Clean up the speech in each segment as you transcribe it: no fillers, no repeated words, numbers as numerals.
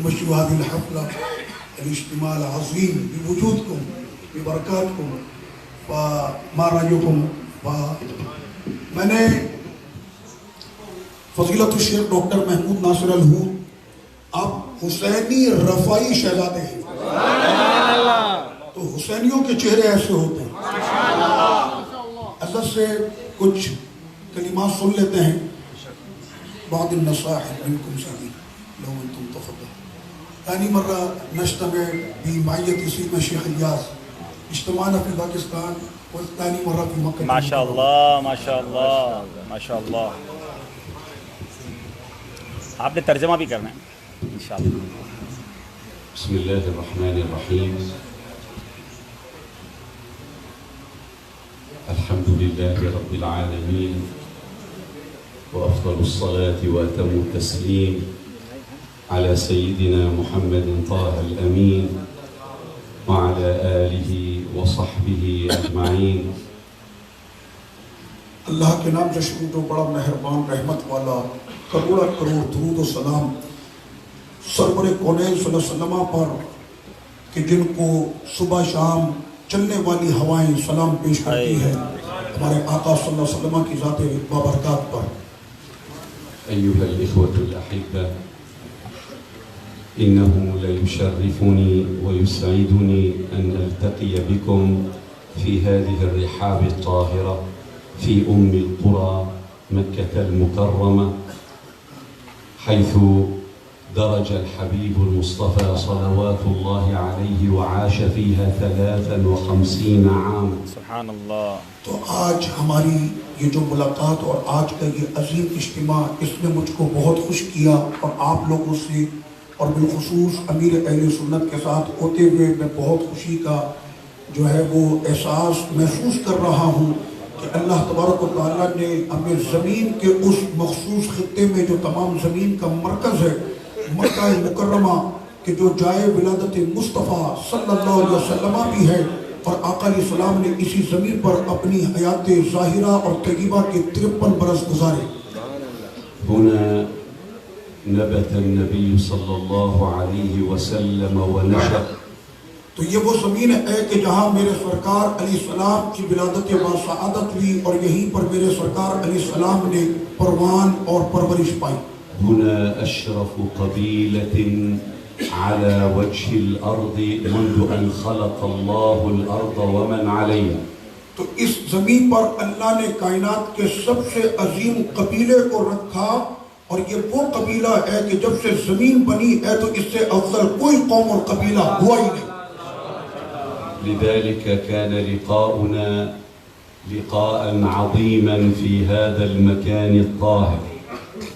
तुमशु हादिल हफ़ला अल-इज्तिमा अल-अज़ीम बिवुजूदिकुम बिबरकातिकुम व मा रायुकुम व मैंने फ़ज़ीलतुल शेख डॉक्टर महमूद नासिर अल-हूद आप हुसैनी रफ़ाई शहज़ादे हैं, तो हुसैनियों के चेहरे ऐसे होते हैं। अज़्ज़त से कुछ कलिमात सुन लेते हैं। बाद नसाइह मिनकुम सदी लौ अंतुम तफ़द्दल तानी मर्रा नश्तमे बिमायत सीमा शेख इलियास इज्तिमाअना फी पाकिस्तान व तानी मर्रा फी मक्का। माशाअल्लाह माशाअल्लाह माशाअल्लाह। आपने तर्जमा भी करना है इंशाअल्लाह। बिस्मिल्लाहिर्रहमानिर्रहीम। अल्हम्दुलिल्लाहि रब्बिल आलमीन व अफ़्ज़लुस सलाति व अतम्मुत तस्लीम अला सय्यिदिना मुहम्मदिन ताहल अमीन व अला आलिहि व सहबिहि अजमाइन। अल्लाह के नाम से शुरू तो बड़ा मेहरबान रहमत वाला करोड़ा करोड़ दुरूद व सलाम सरवर कौनैन सल्लल्लाहु अलैहि वसल्लम पर कि जिनको सुबह शाम चलने वाली हवाएं सलाम पेश करती है हमारे आका सल्लल्लाहु अलैहि वसल्लम की ज़ात बाबरकत पर। अय्युहल इख़्वतुल अहिब्बा इन्नहु लयुशर्रिफुनी व युसईदुनी अन अल्तक़िय बिकुम फ़ी हाज़िहि अर्रिहाब अत्ताहिरा फ़ी उम्मिल क़ुरा मक्कतल मुकर्रमा हैथु दरजल हबीबुल मुस्तफ़ा सल्लल्लाहु अलैहि व आश फ़ीहा 53 आम। सुभान अल्लाह। तो आज हमारी ये जो मुलाकात और आज का ये अजीम इज्तिमा इसने मुझको बहुत खुश किया और आप लोगों से और बिलखुसूस अमीर अहले सुन्नत के साथ होते हुए मैं बहुत खुशी का जो है वो एहसास महसूस कर रहा हूँ कि अल्लाह तबारक व तआला ने हमें ज़मीन के उस मखसूस खित्ते में जो तमाम ज़मीन का मरकज़ है मक्का मुकर्रमा के जो जाए विलादत मुस्तफ़ा सल्लल्लाहु अलैहि वसल्लम भी है और आका अलैहिस्सलाम ने इसी ज़मीन पर अपनी हयात ज़ाहिरा और तय्यबा के 53 बरस गुजारे। हुना नबत नबी सल्लल्लाहु अलैहि वसल्लम व नशअ। तो ये वो ज़मीन है कि जहाँ मेरे सरकार अलैहिस्सलाम की विलादत व सआदत हुई और यहीं पर मेरे सरकार अलैहिस्सलाम ने परवान और परवरिश पाई। हुना अशरफु क़बीलतिन अला वज्हिल अर्दि मुंदु अन ख़लक़ल्लाहुल अर्द व मन अलैहा। तो इस ज़मीन पर अल्लाह ने कायनात के सबसे अजीम कबीले को रखा और ये वो कबीला है कि जब से ज़मीन बनी है तो इससे अफजल कोई कौम और कबीला हुआ ही नहीं। लिज़ालिका कान लिक़ाउना लिक़ाअन अज़ीमन फ़ी हाज़ल मकान अत्ताहिर।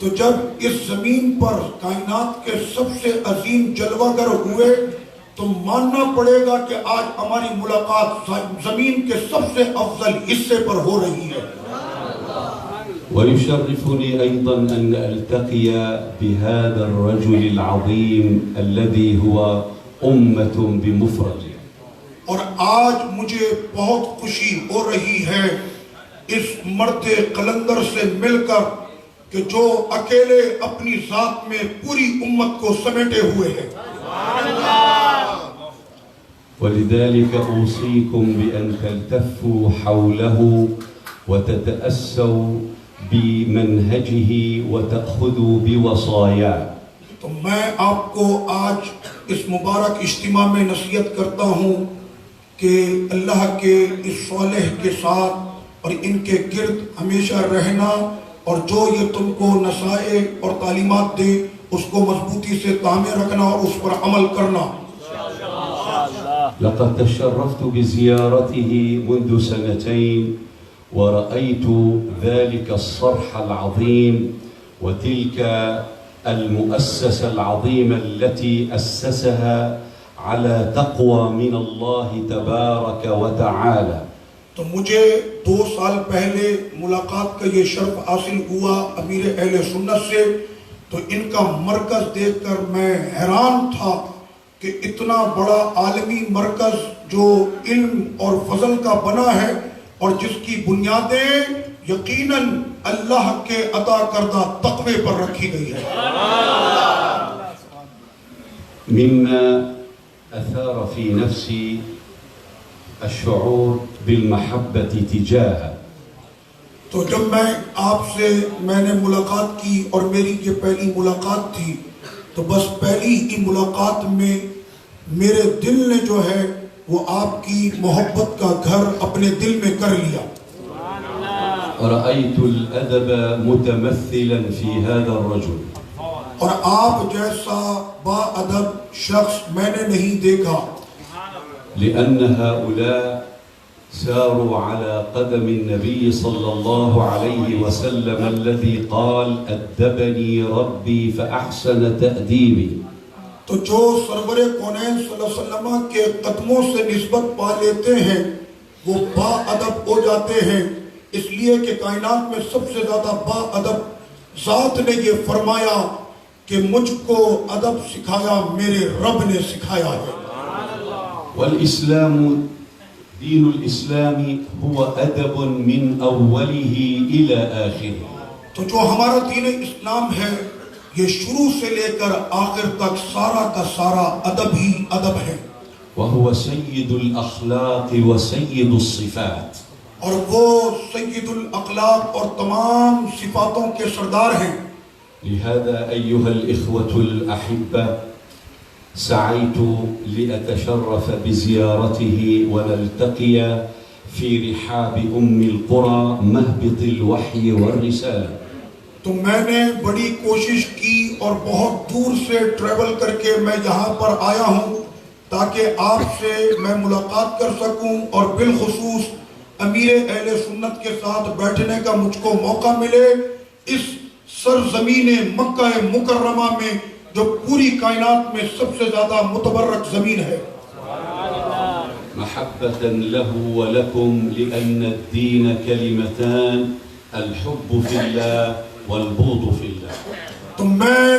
तो जब इस ज़मीन पर कायनात के सबसे अजीम जलवागर हुए तो मानना पड़ेगा कि आज हमारी मुलाकात ज़मीन के सबसे अफजल हिस्से पर हो रही है। वयुशर्रिफुनी अयज़न अन अल्तक़िय बिहाज़ा अर्रजुलिल अज़ीम अल्लज़ी हुवा उम्मतुन बिमुफ़रद। और आज मुझे बहुत खुशी हो रही है इस मर्द कलंदर से मिलकर कि जो अकेले अपनी जात में पूरी उम्मत को समेटे हुए हैं। वलिज़ालिका ऊसीकुम बिअन तल्तफ़ू हौलहु व ततअस्सौ बिमनहजिही व तअख़ुज़ू बिवसाया। तो मैं आपको आज इस मुबारक इज्तिमा में नसीहत करता हूँ कि अल्लाह के इस सालेह के साथ और इनके गिर्द हमेशा रहना और जो ये तुमको नसाए और तालीमात दे उसको मजबूती से तामे रखना और उस पर अमल करना। लक़द तशर्रफ़्तु बिज़ियारतिही मुंदु सनतैन व रअयतु ज़ालिका अस्सरह अलअज़ीम व तिल्का अलमुअस्ससा अलअज़ीमा अल्लती अस्ससहा अला तक़वा मिनल्लाहि तबारक व तआला। तो मुझे 2 साल पहले मुलाकात का ये शर्फ हासिल हुआ अमीर अहले सुन्नत से, तो इनका मरकज़ देखकर मैं हैरान था कि इतना बड़ा आलमी मरकज़ जो इल्म और फजल का बना है और जिसकी बुनियादें यकीनन अल्लाह के अता करदा तक़वे पर रखी गई है। مما أثار في نفسي الشعور بالمحبة تجاهه. तो जब मैं आपसे मैंने मुलाकात की और मेरी ये पहली मुलाकात थी, तो बस पहली ही मुलाकात में मेरे दिल ने जो है वो आपकी मोहब्बत का घर अपने दिल में कर लिया। رأيت الأدب متمثلا في هذا الرجل. और आप जैसा बाअदब शख्स मैंने नहीं देखा। لأن هؤلاء ساروا على قدم النبي صلى الله عليه وسلم الذي قال أدبني ربي فأحسن تأديبي. तो जो सरवरे कौनैन सल्लल्लाहु अलैहि वसल्लम के कदमों से निस्बत पा लेते हैं वो बाअदब हो जाते हैं, इसलिए कि कायनात में सबसे ज्यादा बाअदब ज़ात ने ये फरमाया कि मुझको अदब सिखाया मेरे रब ने सिखाया है। والإسلام دين الإسلام هو أدب من أوله إلى آخره. तो जो हमारा दीन इस्लाम है ये शुरू से लेकर आखिर तक सारा का सारा अदब ही अदब है। وهو سيد الأخلاق وسيد الصفات. और वो सय्यदुल अखलाक और तमाम सिफातों के सरदार हैं। لهذا أيها الإخوة الأحبة سعيت لأتشرف بزيارته ونلتقي في رحاب أم القرى مهبط الوحي والرسالة. तो मैंने बड़ी कोशिश की और बहुत दूर से ट्रैवल करके मैं यहाँ पर आया हूँ ताकि आपसे मैं मुलाकात कर सकूँ और बिलखुसूस अमीर अहले सुन्नत के साथ बैठने का मुझको मौका मिले इस सरजमीन मक्का मुकर्रमा में जो पूरी कायनात में सबसे ज्यादा मुतबर्रक जमीन है। محبة له ولكم لأن الدين كلمتان الحب في الله والبغض في الله. तो मैं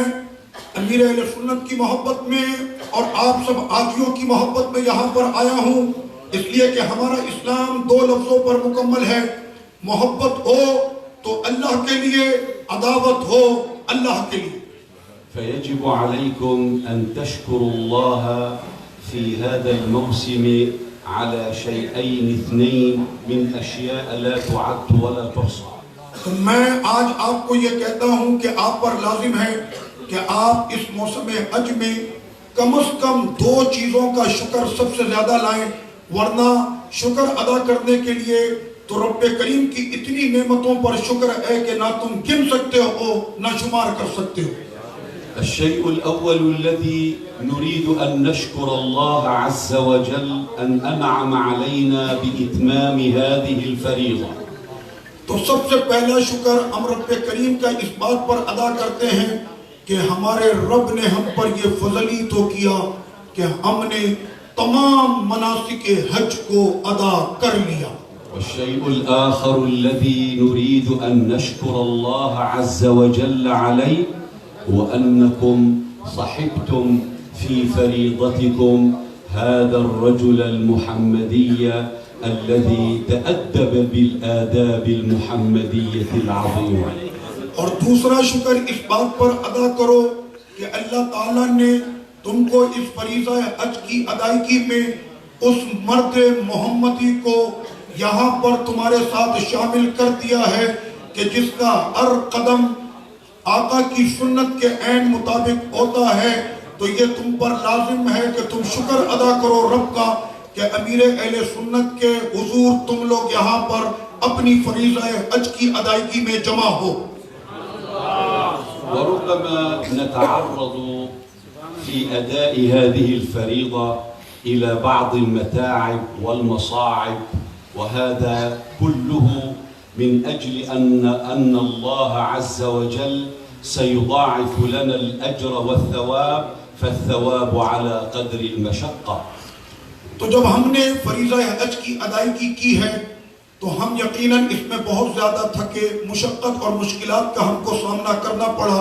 अमीर अहले सुन्नत की मोहब्बत में और आप सब आजियों की मोहब्बत में यहाँ पर आया हूँ इसलिए कि हमारा इस्लाम दो लफ्जों पर मुकम्मल है। मोहब्बत हो तो अल्लाह के लिए, अदावत हो अल्लाह के लिए। فيجب عليكم أن تشكروا الله في هذا الموسم على شيئين اثنين من أشياء لا تعد ولا تحصى. तो मैं आज आपको ये कहता हूँ कि आप पर लाजिम है कि आप इस मौसम हज में कम से कम दो चीज़ों का शुक्र सबसे ज़्यादा लाएं, वरना शुक्र अदा करने के लिए तो रब्बे करीम की इतनी नेमतों पर शुक्र है कि ना तुम गिन सकते हो ना शुमार कर सकते हो। الشيء الأول الذي نريد أن نشكر الله عز وجل أن أنعم علينا بإتمام هذه الفريضة. तो सबसे पहला शुक्र हम रब्बे करीम का इस बात पर अदा करते हैं कि हमारे रब ने हम पर ये फजली तो किया कि हमने तमाम मनासिक हज को अदा कर लिया। والشيء الآخر الذي نريد أن نشكر الله عز وجل عليه وأنكم صحبتم في فريضتكم هذا الرجل المحمدي الذي تأدب بالآداب المحمدية العظيمة. और दूसरा शुक्र इस बात पर अदा करो कि अल्लाह ताला ने तुमको इस फरीज़ा हज की अदायगी में उस मर्द मोहम्मदी को यहाँ पर तुम्हारे साथ शामिल कर दिया है कि जिसका हर कदम आका की सुन्नत के ऐन मुताबिक होता है। तो ये तुम पर लाजिम है कि तुम शुक्र अदा करो रब का कि अमीर अहले सुन्नत के हुजूर तुम लोग यहाँ पर अपनी फरीज़ा हज की अदायगी में जमा हो। وربما نتعرض في أداء هذه الفريضة إلى بعض المتاعب والمصاعب، وهذا كله من أجل أن الله عز وجل سيضاعف لنا الأجر والثواب، فالثواب على قدر المشقة. तो जब हमने फरीज़ा हज की अदायगी की है तो हम यकीनन इसमें बहुत ज़्यादा थके, मुशक्क़त और मुश्किलात का हमको सामना करना पड़ा।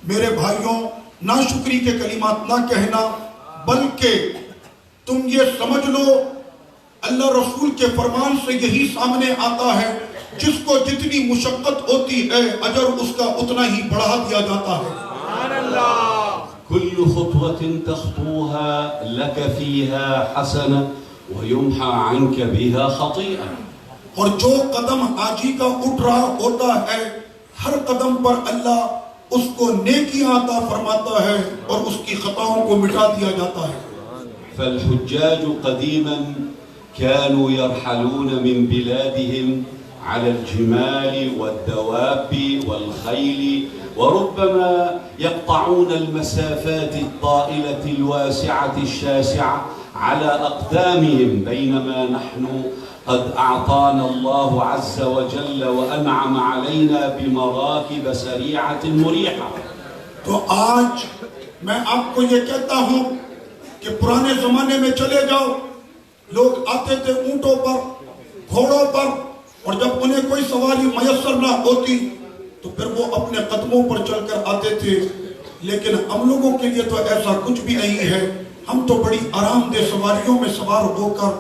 मेरे भाइयों, नाशुक्री के कलिमात ना कहना, बल्कि तुम ये समझ लो अल्लाह रसूल के फरमान से यही सामने आता है जिसको जितनी मुशक्क़त होती है अजर उसका उतना ही बढ़ा दिया जाता है। كل خطوة تخطوها لك فيها حسنة ويمحى عنك بها خطيئة. और जो कदम हाजी का उठ रहा होता है, हर कदम पर अल्लाह उसको नेकियां अता फरमाता है और उसकी खताओं को मिटा दिया जाता है। فالحجاج قديما كانوا يرحلون من بلادهم على الجمال والدواب والخيل، وربما يقطعون المسافات الطائلة الواسعة الشاسعة على أقدامهم، بينما نحن قد أعطانا الله عز وجل وأنعم علينا بمراكب سريعة مريحة. तो आज मैं आपको ये कहता हूँ कि पुराने जमाने में चले जाओ, लोग आते थे ऊंटों पर, घोड़ों पर, और जब उन्हें कोई सवारी मयसर ना होती तो फिर वो अपने कदमों पर चलकर आते थे। लेकिन हम लोगों के लिए तो ऐसा कुछ भी नहीं है। हम तो बड़ी आरामदेह सवारियों में सवार होकर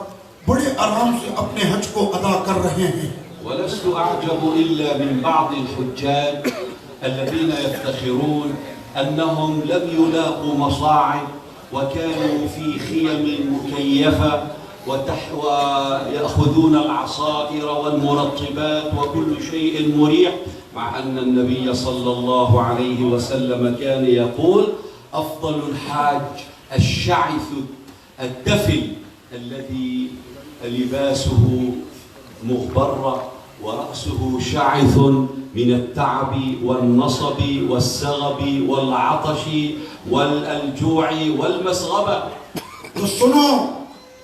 बड़े आराम से अपने हज को अदा कर रहे हैं। ولست أعجب إلا من بعض الحجاج الذين يفتخرون أنهم لم يلاقوا مصاعب وكانوا في خيم مكيفة ويأخذون العصائر والمرطبات وكل شيء مريح، مع أن النبي صلى الله عليه وسلم كان يقول: أفضل الحاج الشعث الدفل الذي لباسه مغبرة ورأسه شعث من التعب والنصب والسغب والعطش والجوع والمسغبة. तो सुनो,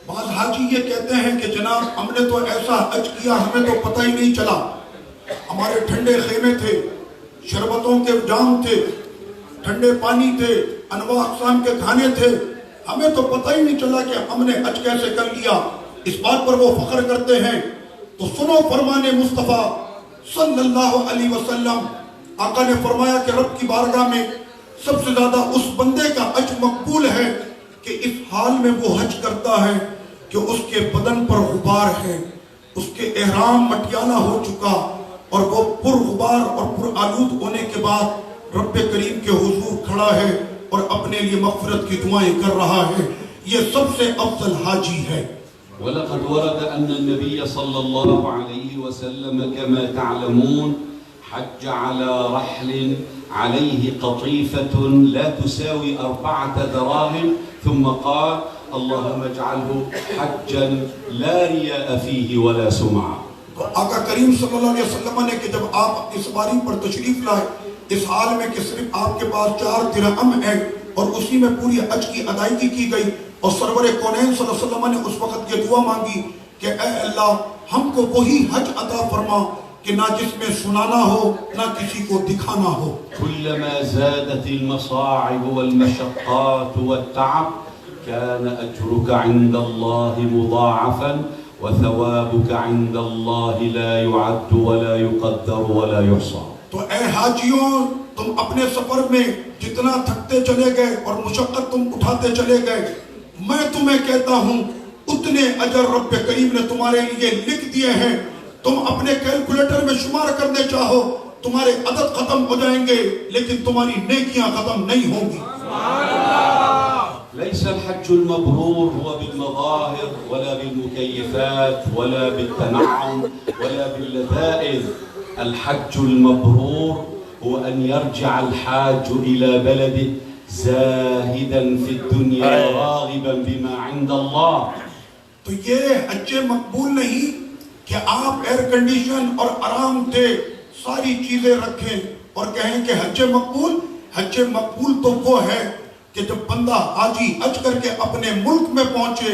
बाद हाजी ये कहते हैं कि जनाब हमने तो ऐसा हज किया, हमें तो पता ही नहीं चला। हमारे ठंडे खेमे थे, शरबतों के जाम थे, ठंडे पानी थे, अनवा अक़साम के खाने थे, हमें तो पता ही नहीं चला कि हमने हज कैसे कर लिया। इस बात पर वो फख्र करते हैं। तो सुनो फरमाने मुस्तफ़ा सल्लल्लाहु अलैहि वसल्लम, आका ने फरमाया कि रब की बारगाह में सबसे ज्यादा उस बंदे का हज मकबूल है कि इस हाल में वो हज करता है कि उसके बदन पर गुबार है, उसके एहराम मटियाला हो चुका और वो पुरगुबार और पुरआलूद होने के बाद रब करीम के हुजूर खड़ा है और अपने लिए मग़फ़िरत की दुआएं कर रहा है। ये सबसे अफजल हाजी है। ولقد ورد أن النبي صلى الله عليه وسلم كما تعلمون حج على رحل عليه قطيفة لا تساوي 4 دراهم، ثم قال: اللهم اجعله حجا لا رياء فيه ولا سمعة. तो आका करीम सल्लल्लाहु अलैहि वसल्लम ने कि जब आप अपनी सवारी पर तशरीफ लाए इस हाल में कि सिर्फ आपके पास 4 दिरहम है और उसी में पूरी हज की अदायगी की गई, और सरवर कौनैन सल्लल्लाहु अलैहि वसल्लम ने उस वक्त ये दुआ मांगी कि ऐ अल्लाह हमको वही हज अता फरमा कि ना जिसमें सुनाना हो ना किसी को दिखाना हो। كلما زادت المصاعب والمشقات والتعب كان أجرك عند الله مضاعفا وثوابك عند الله لا يعد ولا يقدر ولا يحصى. तो ऐ हाजियों, तुम अपने सफर में जितना थकते चले गए और मुशक्कत तुम उठाते चले गए, मैं तुम्हें कहता हूँ उतने अजर रब करीम ने तुम्हारे लिए लिख दिए हैं। तुम अपने कैलकुलेटर में शुमार करने चाहो, तुम्हारे अदद खत्म हो जाएंगे लेकिन तुम्हारी नेकियां खत्म नहीं होंगी। ليس الحج المبرور هو بالمظاهر ولا بالمكيفات ولا بالتنعم ولا باللذائذ. الحج المبرور هو أن يرجع الحاج إلى بلده زاهدا في الدنيا راغبا بما عند الله. तो ये हज मकबूल नहीं कि आप एयर कंडीशन और आराम से सारी चीजें रखें और कहें कि हज मकबूल। हज मकबूल तो वो है कि जब बंदा हाजी हज करके अपने मुल्क में पहुंचे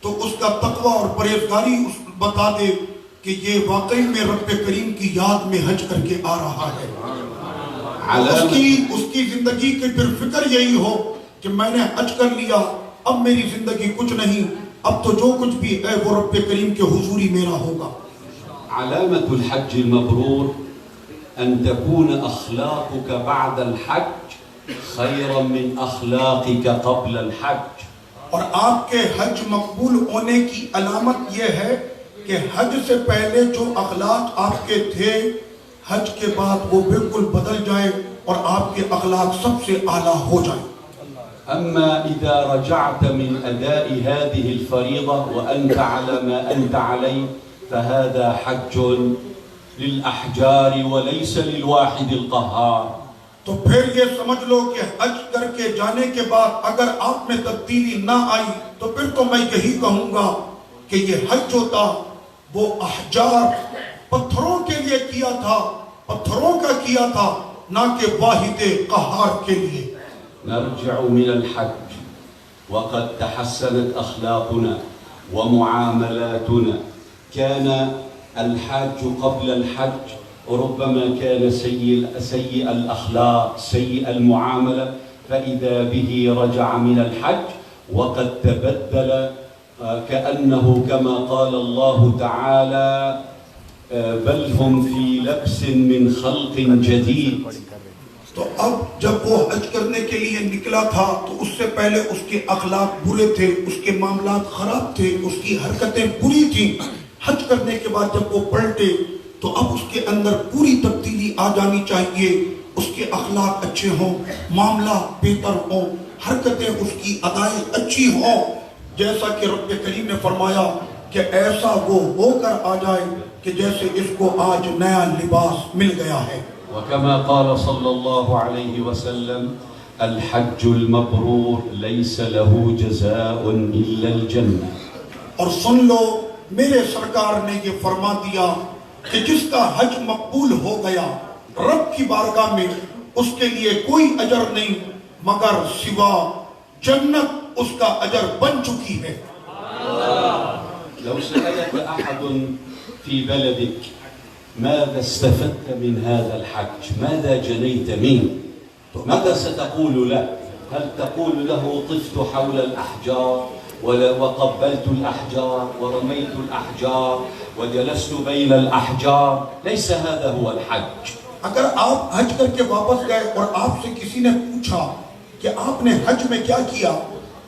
तो उसका तकवा और परहेजगारी बता दे कि ये वाकई में रब करीम की याद में हज करके आ रहा है। उसकी जिंदगी की फिर फिक्र यही हो कि मैंने हज कर लिया, अब मेरी जिंदगी कुछ नहीं, अब तो जो कुछ भी है वो रब करीम के हुजूरी मेरा होगा। علامة الحج المبرور أن تكون أخلاقك بعد الحج خيرا من أخلاقك قبل الحج. और आपके हज मकबूल होने की अलामत यह है कि हज से पहले जो अखलाक आपके थे हज के बाद वो बिल्कुल बदल जाए और आपके अखलाक सबसे आला हो जाए। أما إذا رجعت من أداء هذه الفريضة وأنت على ما أنت عليه فهذا حج للأحجار وليس للواحد القهار. तो फिर ये समझ लो कि हज करके जाने के बाद अगर आप में तब्दीली ना आई तो फिर तो मैं यही कहूंगा कि ये हज जो था वो अहजार पत्थरों के लिए किया था, पत्थरों का किया था, ना कि वाहिद कहार के लिए. نرجع من الحج وقد تحسنت أخلاقنا ومعاملاتنا. كان الحاج قبل الحج ربما كان سيء الأخلاق سيء المعاملة، فإذا به رجع من الحج وقد تبدل كأنه كما قال الله تعالى بل هم في لبس من خلق جديد. तो अब जब वो हज करने के लिए निकला था तो उससे पहले उसके अखलाक बुरे थे, उसके मामलात खराब थे, उसकी हरकतें बुरी थी. हज करने के बाद जब वो पलटे तो अब उसके अंदर पूरी तब्दीली आ जानी चाहिए. उसके अखलाक अच्छे हों, मामला बेहतर हो, हरकतें उसकी अदाएं अच्छी हो, जैसा कि रब्बे करीम ने फरमाया कि ऐसा वो होकर आ जाए कि जैसे इसको आज नया लिबास मिल गया है. وكما قال صلى الله عليه وسلم الحج المبرور ليس له جزاء إلا الجنة. और सुन लो, मेरे सरकार ने ये फरमा दिया कि जिसका हज मकबूल हो गया रब की बारगाह में उसके लिए कोई अजर नहीं मगर सिवा जन्नत उसका अजर बन चुकी है. لو سألك أحد في بلدك ماذا استفدت من هذا الحج؟ ماذا جنيت منه؟ ماذا ستقول له؟ هل تقول له طفت حول الأحجار وقبلت الأحجار ورميت الأحجار وجلست بين الأحجار؟ ليس هذا هو الحج. अगर आप हज करके वापस गए और आपसे किसी ने पूछा कि आपने हज में क्या किया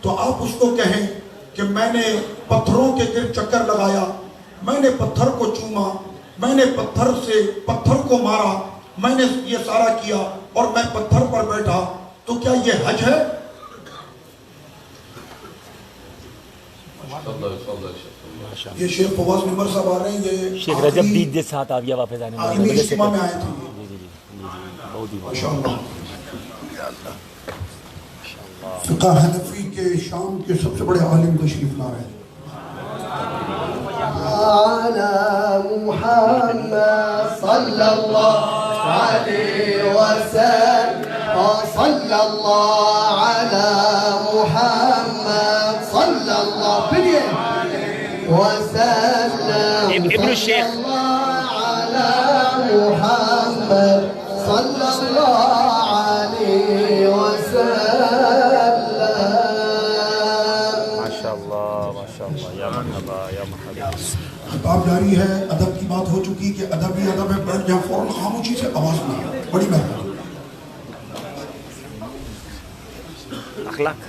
तो आप उसको कहें कि मैंने पत्थरों के गिर चक्कर लगाया, मैंने पत्थर को चूमा, मैंने पत्थर को मारा, मैंने ये सारा किया और मैं पत्थर पर बैठा, तो क्या ये हज है? ये शेख फवाज निमर साहब आ रहे हैं. ये शेख रजब दीद के साथ आ गया वापस आने आलमी इज्तिमा में आए थे. बहुत ही माशाअल्लाह. फ़िक़्ह हनफी के शाम के सबसे बड़े आलिम तशरीफ ला रहे हैं. على محمد صلى الله عليه وسلم صلى الله على محمد صلى الله عليه وسلم ابن الشيخ على محمد صلى الله عليه وسلم. माशाअल्लाह या मरहबा या मरहबा. खिताब जारी है. अदब की बात हो चुकी कि अदब ही अदब है. बैठ जाए फौरन खामोशी से आवाज ना आए. बड़ी मेहरबानी. अखलाक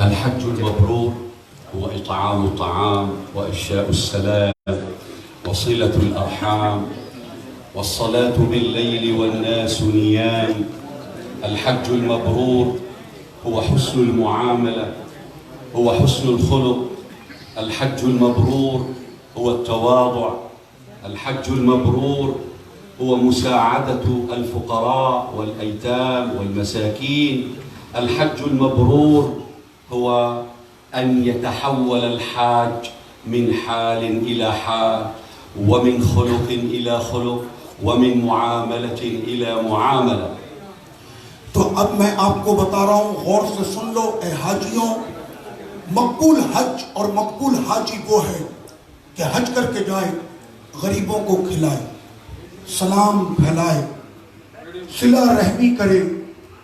الحج المبرور هو إطعام الطعام وإفشاء السلام وصلة الأرحام والصلاة بالليل والناس نيام. الحج المبرور هو حسن المعاملة، هو حسن الخلق. الحج المبرور هو التواضع. الحج المبرور هو مساعدة الفقراء والأيتام والمساكين. الحج المبرور هو أن يتحول الحاج من حال إلى حال ومن خلق إلى خلق ومن معاملة إلى معاملة. तो अब मैं आपको बता रहा हूँ, गौर से सुन लो ए हाजियों. मकबूल हज और मकबूल हाजी वो है कि हज करके जाए, गरीबों को खिलाए, सलाम फैलाए, सिला रहमी करे,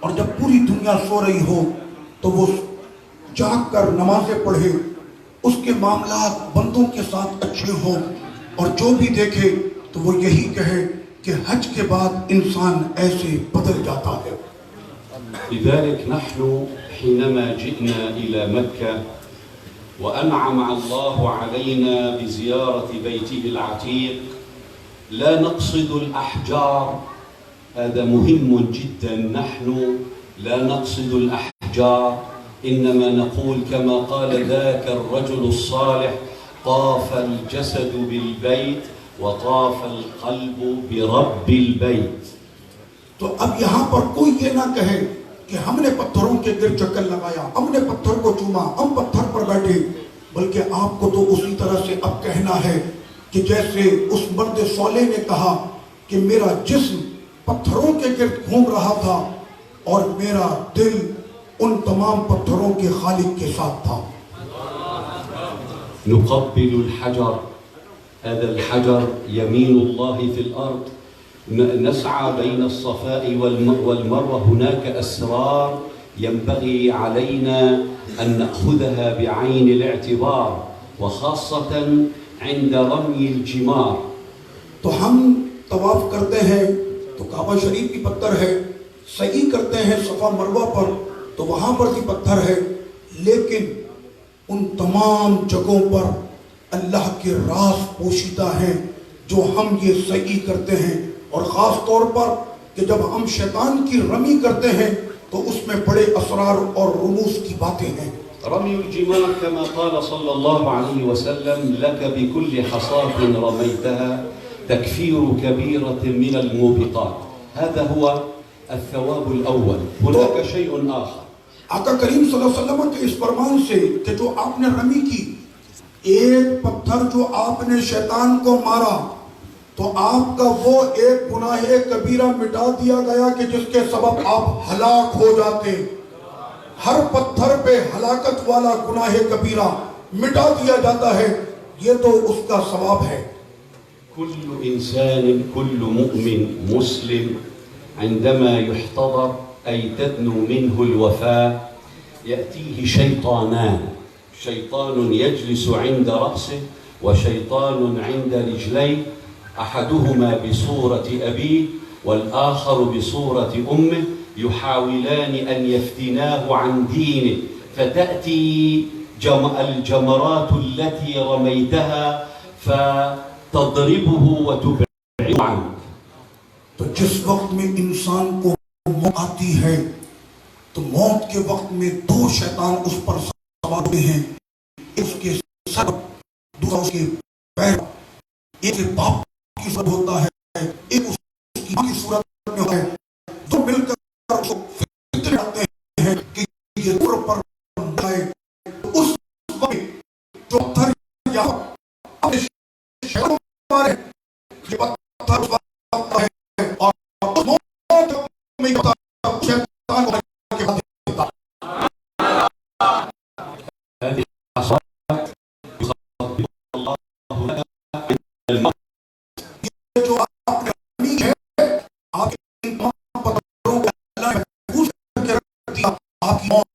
और जब पूरी दुनिया सो रही हो तो वो जाग कर नमाजें पढ़े, उसके मामलात बंदों के साथ अच्छे हों, और जो भी देखे तो वो यही कहे कि हज के बाद इंसान ऐसे बदल जाता है. لذلك نحن حينما جئنا إلى مكة وأنعم الله علينا بزيارة بيته العتيق لا نقصد الأحجار هذا مهم جدا. نحن لا نقصد الأحجار، إنما نقول كما قال ذاك الرجل الصالح: طاف الجسد بالبيت وطاف القلب برب البيت. तो अब यहाँ पर कोई ये ना कहे कि हमने पत्थरों के गिर चक्कर लगाया, हमने पत्थर को चूमा, हम पत्थर पर बैठे, बल्कि आपको तो उसी तरह से अब कहना है कि जैसे उस मर्द सौले ने कहा कि मेरा जिस्म पत्थरों के गिर्द घूम रहा था और मेरा दिल उन तमाम पत्थरों के खालिक के साथ था। نقبل الحجر، هذا الحجر يمين الله في الأرض. نسعى بين الصفاء والمروة. هناك أسرار ينبغي علينا أن نأخذها بعين الاعتبار، وخاصة عند رمي الجمار. तो हम तवाफ करते हैं तो काबा शरीफ की पत्थर है, सही करते हैं सफा मरवा पर तो वहां पर भी पत्थर है, लेकिन उन तमाम जगहों पर अल्लाह के राज पोशीदा हैं जो हम ये सही करते हैं। और ख़ास तौर पर कि जब हम शैतान की रमी करते हैं तो उसमें बड़े असरार और रुमूस की बातें हैं। رمي الجمار كما قال صلى الله عليه وسلم: لك بكل حصاة رميتها تكفير كبيرة من الموبقات. هذا هو الثواب الأول. هناك شيء آخر. आका करीम सल्लल्लाहु अलैहि वसल्लम के इस फरमान से कि जो आपने रमी की, एक पत्थर जो आपने शैतान को मारा तो आपका वो एक गुनाह कबीरा मिटा दिया गया कि जिसके सबब आप हलाक हो जाते। हर पत्थर पे हलाकत वाला गुनाह कबीरा मिटा दिया जाता है, ये तो उसका सवाब है। كل إنسان، كل مؤمن مسلم عندما يحتضر أي تدنو منه الوفاة يأتيه شيطانان، شيطان يجلس عند رأسه وشيطان عند رجليه، أحدهما بصورة أبيه والآخر بصورة أمه، يحاولان أن يفتناه عن دينه، فتأتي الجمرات التي رميتها فتضربه وتبعده عنه. तो जिस वक्त में इंसान को मौत आती है तो मौत के वक्त में दो शैतान उस पर सवार होते हैं, उसके सर, दूसरा उसके पैर, एक बाप की सूरत होता है, एक उसकी मां की सूरत में होता है, जो मिलकर उसको फिक्र डालते हैं कि ये ऊपर पर जाए। उस वक्त जो पत्थर या अपने शैतान मारे, ये पत्थर उस वक्त है और उस मौत में होता है शैतान को के बाद هذه الحصاة يخبر الله لك الموت. जो आपने रमी है, आपके इन तमाम पत्थरों को अल्लाह ने महफूज करके रख दिया, आपकी मौत